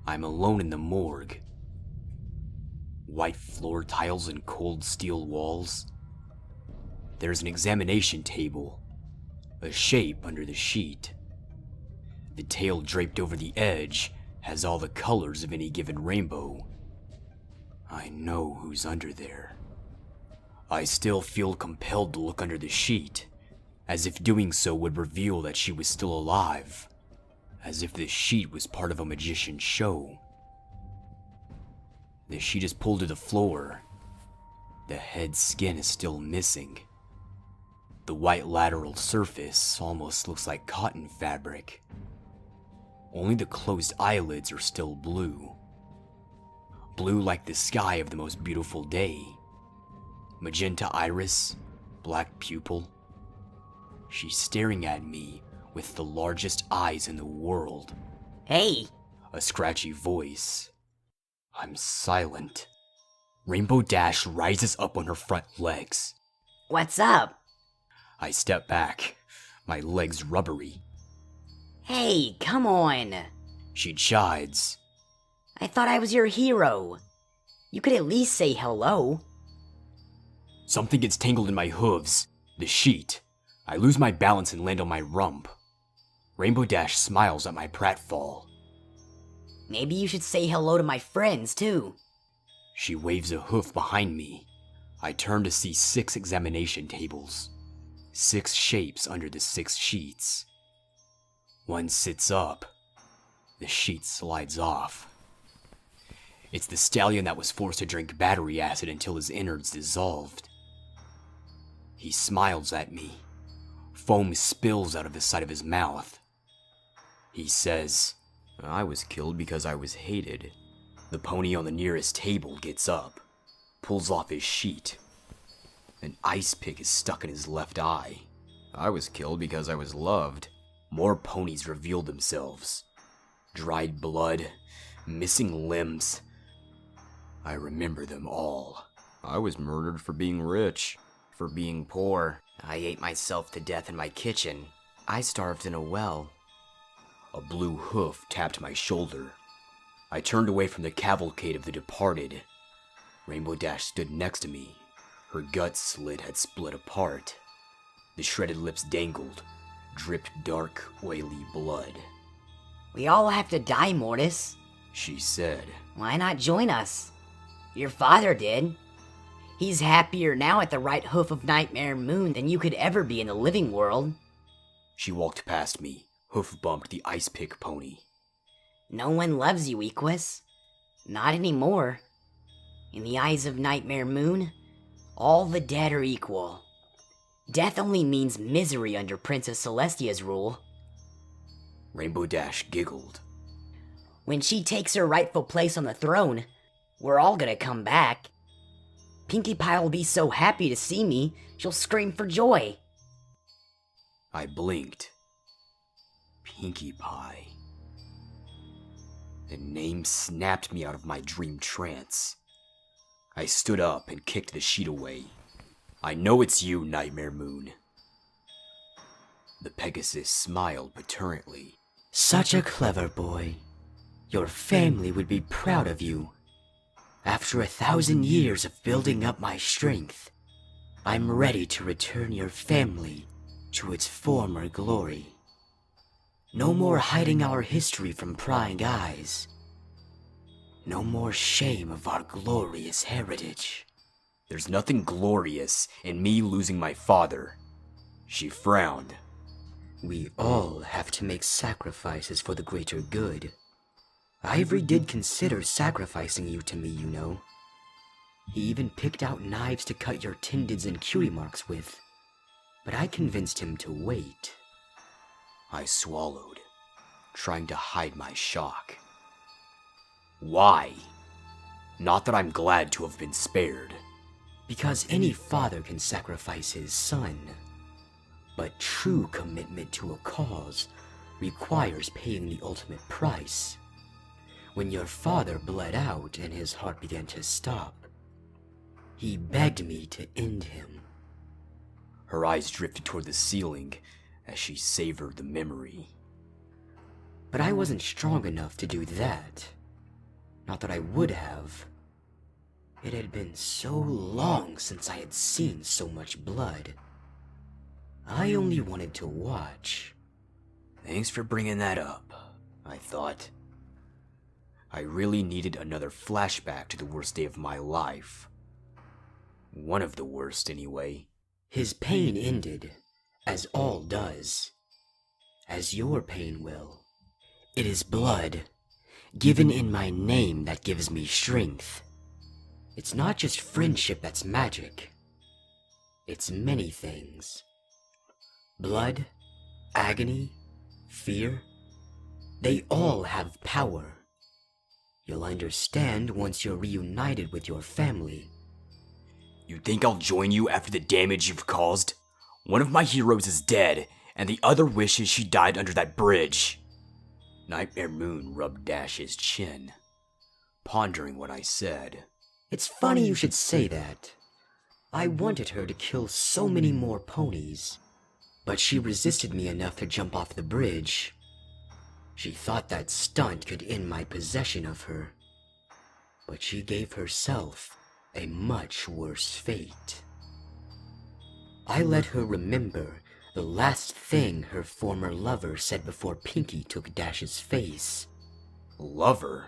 I'm alone in the morgue. White floor tiles and cold steel walls. There's an examination table, a shape under the sheet. The tail draped over the edge has all the colors of any given rainbow. I know who's under there. I still feel compelled to look under the sheet, as if doing so would reveal that she was still alive, as if this sheet was part of a magician's show. The sheet is pulled to the floor. The head skin is still missing. The white lateral surface almost looks like cotton fabric. Only the closed eyelids are still blue. Blue like the sky of the most beautiful day. Magenta iris, black pupil. She's staring at me with the largest eyes in the world. Hey! A scratchy voice. I'm silent. Rainbow Dash rises up on her front legs. What's up? I step back, my legs rubbery. Hey, come on! She chides. I thought I was your hero. You could at least say hello. Something gets tangled in my hooves, the sheet. I lose my balance and land on my rump. Rainbow Dash smiles at my pratfall. Maybe you should say hello to my friends, too. She waves a hoof behind me. I turn to see 6 examination tables. 6 shapes under the 6 sheets. One sits up. The sheet slides off. It's the stallion that was forced to drink battery acid until his innards dissolved. He smiles at me. Foam spills out of the side of his mouth. He says, I was killed because I was hated. The pony on the nearest table gets up, pulls off his sheet. An ice pick is stuck in his left eye. I was killed because I was loved. More ponies reveal themselves. Dried blood, missing limbs. I remember them all. I was murdered for being rich, for being poor. I ate myself to death in my kitchen. I starved in a well. A blue hoof tapped my shoulder. I turned away from the cavalcade of the departed. Rainbow Dash stood next to me. Her gut slit had split apart. The shredded lips dangled, dripped dark, oily blood. We all have to die, Mortis. She said. Why not join us? Your father did. He's happier now at the right hoof of Nightmare Moon than you could ever be in the living world. She walked past me, hoof bumped the ice pick pony. No one loves you, Equus. Not anymore. In the eyes of Nightmare Moon, all the dead are equal. Death only means misery under Princess Celestia's rule. Rainbow Dash giggled. When she takes her rightful place on the throne, we're all gonna come back. Pinkie Pie will be so happy to see me, she'll scream for joy. I blinked. Pinkie Pie. The name snapped me out of my dream trance. I stood up and kicked the sheet away. I know it's you, Nightmare Moon. The Pegasus smiled petulantly. Such a clever boy. Your family would be proud of you. After 1,000 years of building up my strength, I'm ready to return your family to its former glory. No more hiding our history from prying eyes. No more shame of our glorious heritage. There's nothing glorious in me losing my father. She frowned. We all have to make sacrifices for the greater good. Ivory did consider sacrificing you to me, you know. He even picked out knives to cut your tendons and cutie marks with. But I convinced him to wait. I swallowed, trying to hide my shock. Why? Not that I'm glad to have been spared. Because any father can sacrifice his son. But true commitment to a cause requires paying the ultimate price. When your father bled out and his heart began to stop, he begged me to end him. Her eyes drifted toward the ceiling as she savored the memory. But I wasn't strong enough to do that. Not that I would have. It had been so long since I had seen so much blood. I only wanted to watch. Thanks for bringing that up, I thought. I really needed another flashback to the worst day of my life. One of the worst, anyway. His pain ended, as all does. As your pain will. It is blood, given in my name, that gives me strength. It's not just friendship that's magic. It's many things. Blood, agony, fear, they all have power. You'll understand once you're reunited with your family. You think I'll join you after the damage you've caused? One of my heroes is dead, and the other wishes she died under that bridge. Nightmare Moon rubbed Dash's chin, pondering what I said. It's funny you should say that. I wanted her to kill so many more ponies, but she resisted me enough to jump off the bridge. She thought that stunt could end my possession of her, but she gave herself a much worse fate. I let her remember the last thing her former lover said before Pinky took Dash's face. Lover?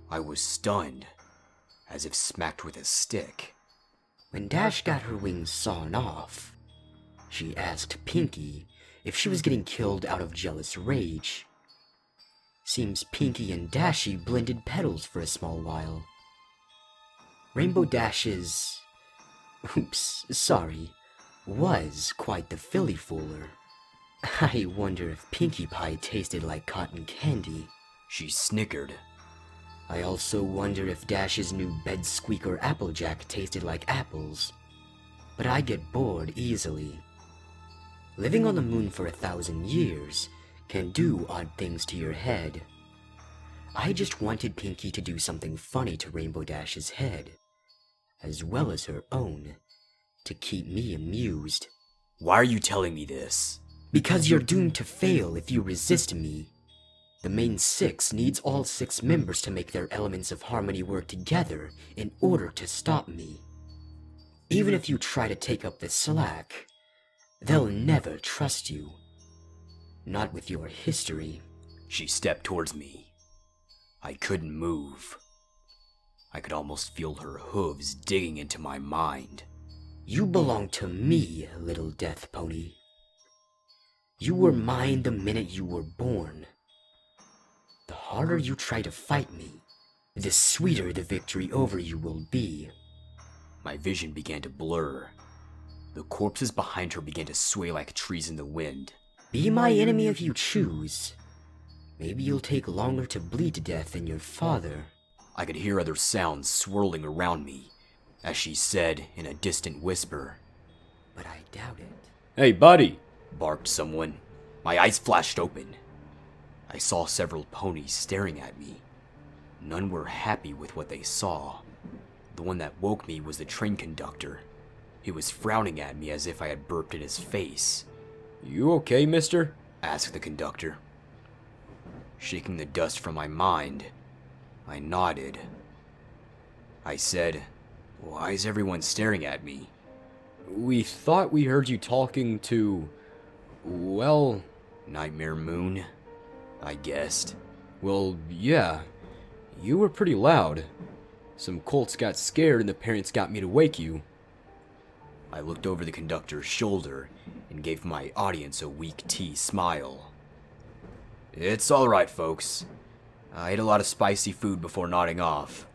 I was stunned, as if smacked with a stick. When Dash got her wings sawn off, she asked Pinky if she was getting killed out of jealous rage. Seems Pinky and Dashy blended petals for a small while. Rainbow Dash's... was quite the filly fooler. I wonder if Pinkie Pie tasted like cotton candy. She snickered. I also wonder if Dash's new bed squeaker Applejack tasted like apples. But I get bored easily. Living on the moon for 1,000 years can do odd things to your head. I just wanted Pinkie to do something funny to Rainbow Dash's head, as well as her own, to keep me amused. Why are you telling me this? Because you're doomed to fail if you resist me. The main six needs all 6 members to make their elements of harmony work together in order to stop me. Even if you try to take up the slack, they'll never trust you. Not with your history. She stepped towards me. I couldn't move. I could almost feel her hooves digging into my mind. You belong to me, little death pony. You were mine the minute you were born. The harder you try to fight me, the sweeter the victory over you will be. My vision began to blur. The corpses behind her began to sway like trees in the wind. Be my enemy if you choose. Maybe you'll take longer to bleed to death than your father. I could hear other sounds swirling around me, as she said in a distant whisper. But I doubt it. "Hey, buddy!" barked someone. My eyes flashed open. I saw several ponies staring at me. None were happy with what they saw. The one that woke me was the train conductor. He was frowning at me as if I had burped in his face. "You okay, mister?" asked the conductor. Shaking the dust from my mind, I nodded. I said, "Why is everyone staring at me?" "We thought we heard you talking to... well... Nightmare Moon, I guessed. Well, yeah. You were pretty loud. Some colts got scared and the parents got me to wake you." I looked over the conductor's shoulder and gave my audience a weak tea smile. "It's alright, folks. I ate a lot of spicy food before nodding off.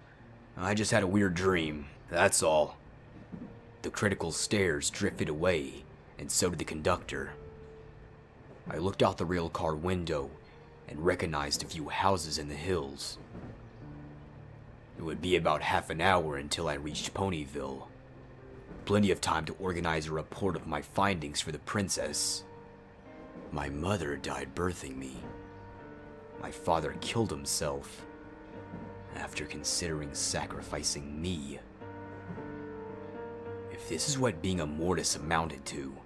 I just had a weird dream, that's all." The critical stares drifted away, and so did the conductor. I looked out the rail car window and recognized a few houses in the hills. It would be about half an hour until I reached Ponyville. Plenty of time to organize a report of my findings for the princess. My mother died birthing me. My father killed himself after considering sacrificing me. If this is what being a mortis amounted to,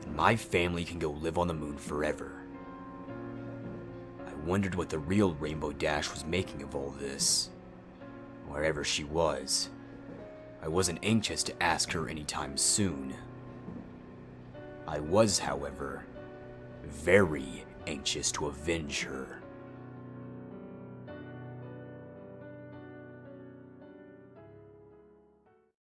then my family can go live on the moon forever. I wondered what the real Rainbow Dash was making of all this. Wherever she was, I wasn't anxious to ask her anytime soon. I was, however, very anxious to avenge her.